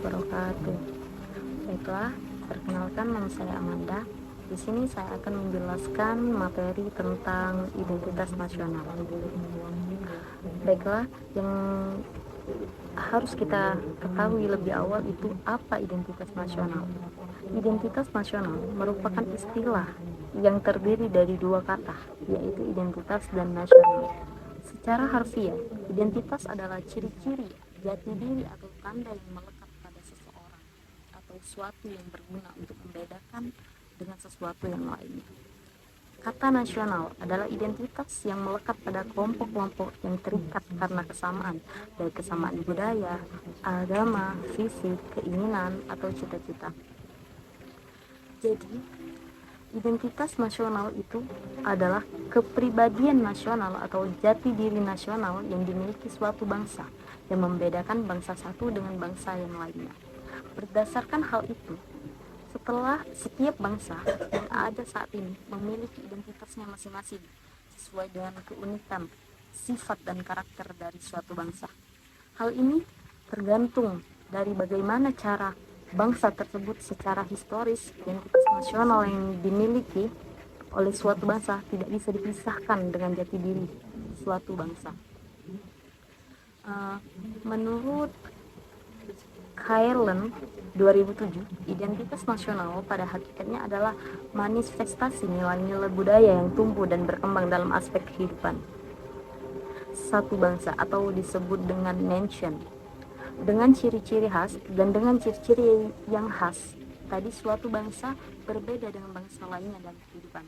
wabarakatuh. Baiklah, perkenalkan nama saya Amanda. Di sini saya akan menjelaskan materi tentang identitas nasional. Baiklah, yang harus kita ketahui lebih awal itu apa identitas nasional. Identitas nasional merupakan istilah yang terdiri dari dua kata, yaitu identitas dan nasional. Secara harfiah, identitas adalah ciri-ciri, jati diri atau tanda yang melekat pada seseorang atau suatu yang berguna untuk membedakan dengan sesuatu yang lainnya. Kata nasional adalah identitas yang melekat pada kelompok-kelompok yang terikat karena kesamaan, baik kesamaan budaya, agama, fisik, keinginan, atau cita-cita. Jadi, identitas nasional itu adalah kepribadian nasional atau jati diri nasional yang dimiliki suatu bangsa, yang membedakan bangsa satu dengan bangsa yang lainnya. Berdasarkan hal itu, setelah setiap bangsa yang ada saat ini memiliki identitasnya masing-masing sesuai dengan keunikan, sifat dan karakter dari suatu bangsa. Hal ini tergantung dari bagaimana cara bangsa tersebut secara historis. Identitas nasional yang dimiliki oleh suatu bangsa tidak bisa dipisahkan dengan jati diri suatu bangsa. Menurut Kairlen 2007, identitas nasional pada hakikatnya adalah manifestasi nilai-nilai budaya yang tumbuh dan berkembang dalam aspek kehidupan satu bangsa atau disebut dengan nation. Dengan ciri-ciri khas dan dengan ciri-ciri yang khas, tadi suatu bangsa berbeda dengan bangsa lainnya dalam kehidupan.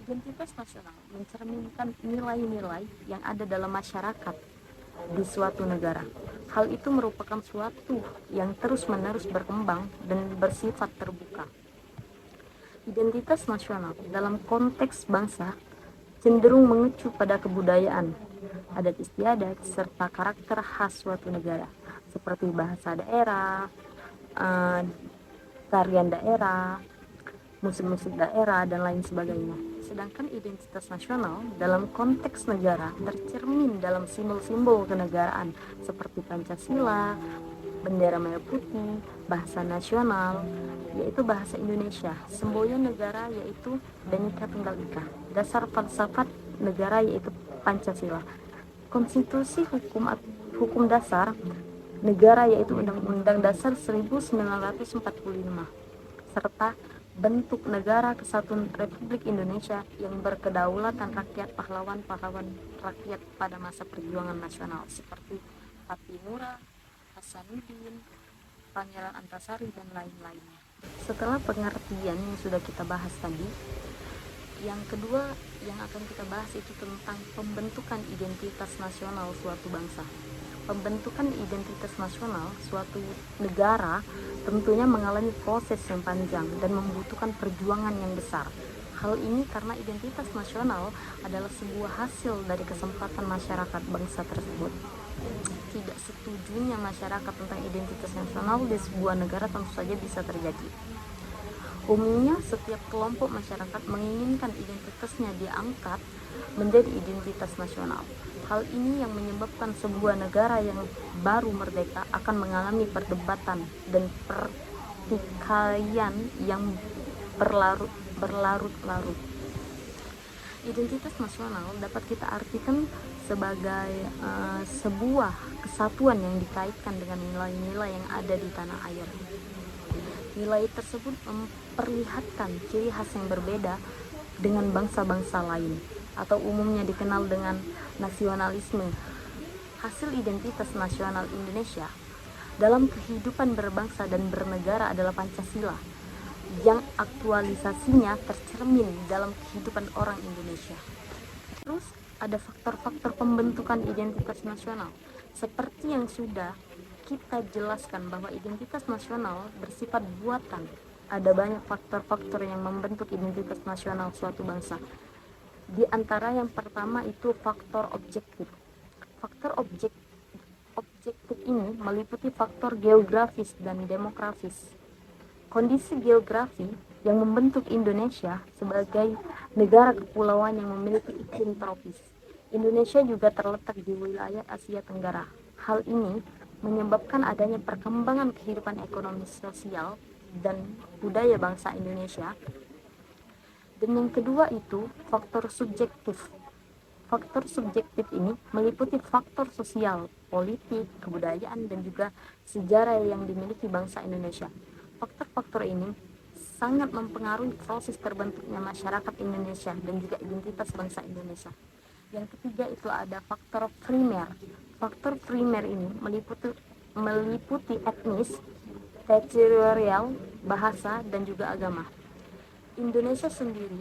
Identitas nasional mencerminkan nilai-nilai yang ada dalam masyarakat di suatu negara. Hal itu merupakan suatu yang terus-menerus berkembang dan bersifat terbuka. Identitas nasional dalam konteks bangsa cenderung mengecu pada kebudayaan, adat istiadat, serta karakter khas suatu negara, seperti bahasa daerah, tarian daerah, musik-musik daerah, dan lain sebagainya. Sedangkan identitas nasional dalam konteks negara tercermin dalam simbol-simbol kenegaraan seperti Pancasila, bendera merah putih, bahasa nasional yaitu bahasa Indonesia, semboyan negara yaitu Bhinneka Tunggal Ika, dasar falsafat negara yaitu Pancasila, konstitusi hukum dasar negara yaitu Undang-Undang Dasar 1945, serta bentuk negara kesatuan Republik Indonesia yang berkedaulatan rakyat, pahlawan-pahlawan rakyat pada masa perjuangan nasional seperti Pattimura, Hasanuddin, Pangeran Antasari, dan lain-lainnya. Setelah pengertian yang sudah kita bahas tadi, yang kedua yang akan kita bahas itu tentang pembentukan identitas nasional suatu bangsa. Pembentukan identitas nasional suatu negara tentunya mengalami proses yang panjang dan membutuhkan perjuangan yang besar. Hal ini karena identitas nasional adalah sebuah hasil dari kesempatan masyarakat bangsa tersebut. Tidak setujunya masyarakat tentang identitas nasional di sebuah negara tentu saja bisa terjadi. Umumnya setiap kelompok masyarakat menginginkan identitasnya diangkat menjadi identitas nasional. Hal ini yang menyebabkan sebuah negara yang baru merdeka akan mengalami perdebatan dan pertikaian yang berlarut-larut. Identitas nasional dapat kita artikan sebagai sebuah kesatuan yang dikaitkan dengan nilai-nilai yang ada di tanah air. Nilai tersebut memperlihatkan ciri khas yang berbeda dengan bangsa-bangsa lain, atau umumnya dikenal dengan nasionalisme. Hasil identitas nasional Indonesia dalam kehidupan berbangsa dan bernegara adalah Pancasila, yang aktualisasinya tercermin dalam kehidupan orang Indonesia. Terus ada faktor-faktor pembentukan identitas nasional. Seperti yang sudah kita jelaskan bahwa identitas nasional bersifat buatan. Ada banyak faktor-faktor yang membentuk identitas nasional suatu bangsa. Di antara yang pertama itu faktor objektif. Faktor objektif ini meliputi faktor geografis dan demografis. Kondisi geografi yang membentuk Indonesia sebagai negara kepulauan yang memiliki iklim tropis. Indonesia juga terletak di wilayah Asia Tenggara. Hal ini menyebabkan adanya perkembangan kehidupan ekonomi sosial dan budaya bangsa Indonesia. Dan yang kedua itu faktor subjektif. Faktor subjektif ini meliputi faktor sosial, politik, kebudayaan, dan juga sejarah yang dimiliki bangsa Indonesia. Faktor-faktor ini sangat mempengaruhi proses terbentuknya masyarakat Indonesia dan juga identitas bangsa Indonesia. Yang ketiga itu ada faktor primer. Faktor primer ini meliputi etnis, teritorial, bahasa, dan juga agama. Indonesia sendiri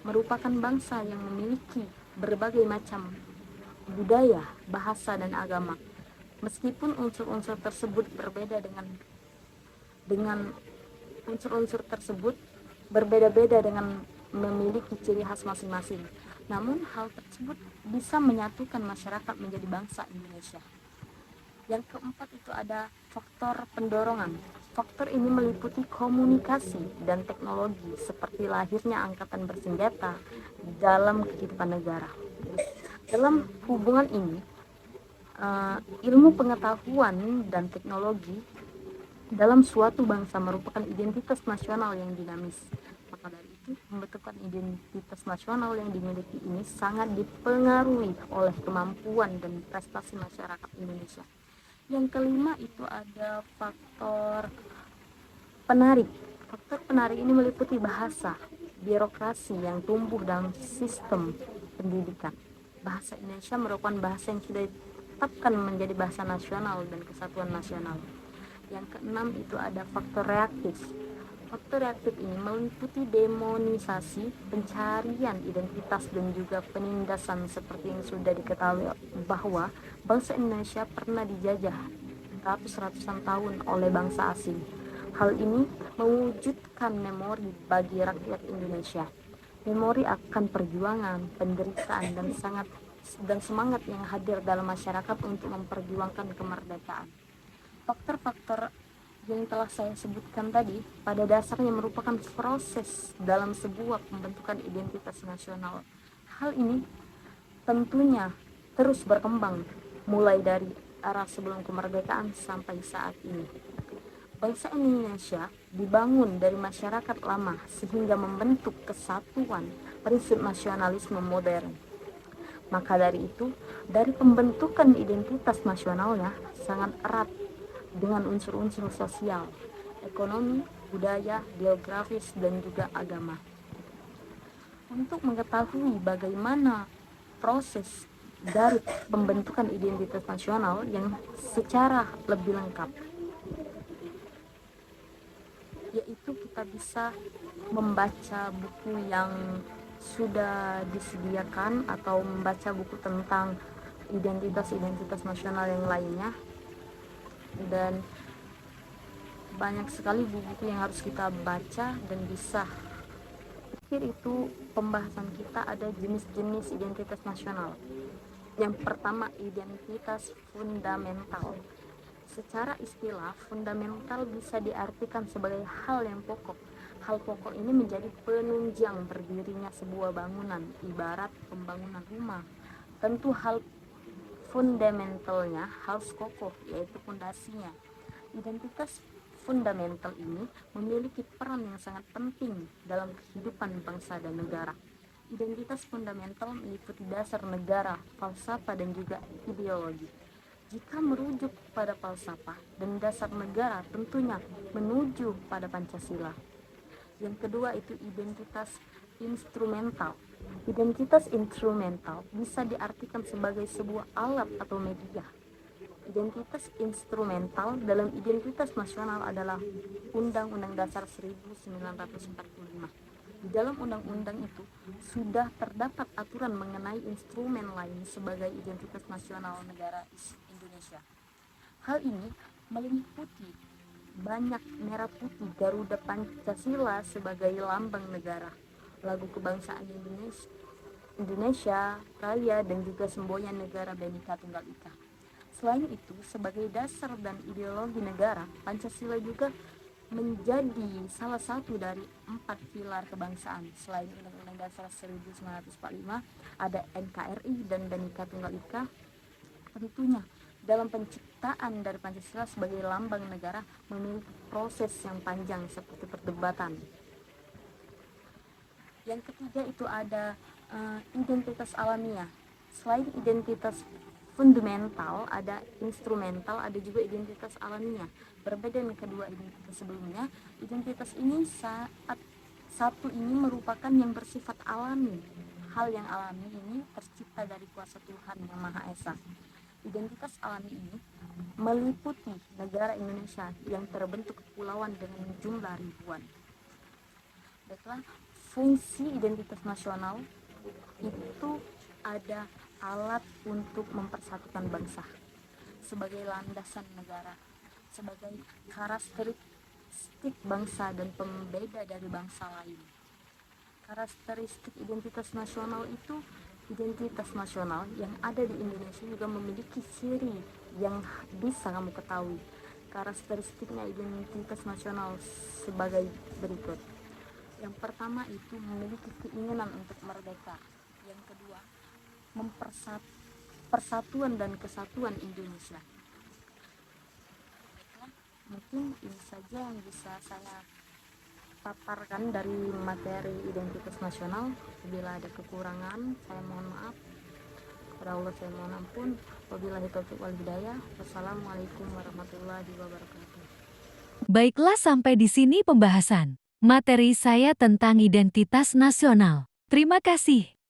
merupakan bangsa yang memiliki berbagai macam budaya, bahasa, dan agama. Meskipun unsur-unsur tersebut berbeda dengan unsur-unsur tersebut berbeda-beda dengan memiliki ciri khas masing-masing. Namun hal tersebut bisa menyatukan masyarakat menjadi bangsa Indonesia. Yang keempat itu ada faktor pendorongan. Faktor ini meliputi komunikasi dan teknologi seperti lahirnya angkatan bersenjata dalam kehidupan negara. Dalam hubungan ini, ilmu pengetahuan dan teknologi dalam suatu bangsa merupakan identitas nasional yang dinamis. Maka dari itu, pembentukan identitas nasional yang dimiliki ini sangat dipengaruhi oleh kemampuan dan prestasi masyarakat Indonesia. Yang kelima itu ada faktor penarik. Faktor penarik ini meliputi bahasa, birokrasi yang tumbuh dalam sistem pendidikan. Bahasa Indonesia merupakan bahasa yang sudah ditetapkan menjadi bahasa nasional dan kesatuan nasional. Yang keenam itu ada faktor reaktif. Faktor reaktif ini meliputi demonisasi, pencarian identitas, dan juga penindasan seperti yang sudah diketahui bahwa bangsa Indonesia pernah dijajah ratusan tahun oleh bangsa asing. Hal ini mewujudkan memori bagi rakyat Indonesia. Memori akan perjuangan, penderitaan, dan semangat yang hadir dalam masyarakat untuk memperjuangkan kemerdekaan. Faktor-faktor yang telah saya sebutkan tadi pada dasarnya merupakan proses dalam sebuah pembentukan identitas nasional. Hal ini tentunya terus berkembang mulai dari era sebelum kemerdekaan sampai saat ini. Bangsa Indonesia dibangun dari masyarakat lama sehingga membentuk kesatuan prinsip nasionalisme modern. Maka dari itu, dari pembentukan identitas nasionalnya sangat erat dengan unsur-unsur sosial, ekonomi, budaya, geografis, dan juga agama. Untuk mengetahui bagaimana proses dari pembentukan identitas nasional yang secara lebih lengkap, yaitu kita bisa membaca buku yang sudah disediakan atau membaca buku tentang identitas-identitas nasional yang lainnya. Dan banyak sekali buku yang harus kita baca dan bisa. Akhir itu pembahasan kita ada jenis-jenis identitas nasional. Yang pertama, identitas fundamental. Secara istilah, fundamental bisa diartikan sebagai hal yang pokok. Hal pokok ini menjadi penunjang berdirinya sebuah bangunan, ibarat pembangunan rumah. Tentu hal fundamentalnya harus kokoh, yaitu fondasinya. Identitas fundamental ini memiliki peran yang sangat penting dalam kehidupan bangsa dan negara. Identitas fundamental meliputi dasar negara, falsafah, dan juga ideologi. Jika merujuk pada falsafah dan dasar negara, tentunya menuju pada Pancasila. Yang kedua itu identitas instrumental. Identitas instrumental bisa diartikan sebagai sebuah alat atau media. Identitas instrumental dalam identitas nasional adalah Undang-Undang Dasar 1945. Di dalam undang-undang itu sudah terdapat aturan mengenai instrumen lain sebagai identitas nasional negara Indonesia. Hal ini meliputi banyak merah putih Garuda Pancasila sebagai lambang negara, lagu kebangsaan Indonesia Raya, dan juga semboyan negara Bhinneka Tunggal Ika. Selain itu, sebagai dasar dan ideologi negara, Pancasila juga menjadi salah satu dari 4 pilar kebangsaan. Selain Undang-Undang Dasar 1945, ada NKRI dan Bhinneka Tunggal Ika. Tentunya dalam penciptaan dari Pancasila sebagai lambang negara memiliki proses yang panjang seperti perdebatan. Yang ketiga itu ada identitas alamiah. Selain identitas fundamental, ada instrumental, ada juga identitas alamiah. Berbeda dengan kedua identitas sebelumnya, identitas ini satu ini merupakan yang bersifat alami. Hal yang alami ini tercipta dari kuasa Tuhan yang Maha Esa. Identitas alami ini meliputi negara Indonesia yang terbentuk kepulauan dengan jumlah ribuan. Baiklah, fungsi identitas nasional itu ada alat untuk mempersatukan bangsa sebagai landasan negara, sebagai karakteristik bangsa dan pembeda dari bangsa lain. Karakteristik identitas nasional itu, identitas nasional yang ada di Indonesia juga memiliki ciri yang bisa kamu ketahui. Karakteristiknya identitas nasional sebagai berikut. Yang pertama itu memiliki keinginan untuk merdeka. Yang kedua, persatuan dan kesatuan Indonesia. Baiklah, mungkin ini saja yang bisa saya paparkan dari materi identitas nasional. Bila ada kekurangan, saya mohon maaf. Kepada Allah saya mohon ampun. Wabillahi taufiq wal hidayah. Wassalamualaikum warahmatullahi wabarakatuh. Baiklah, sampai di sini pembahasan materi saya tentang identitas nasional. Terima kasih.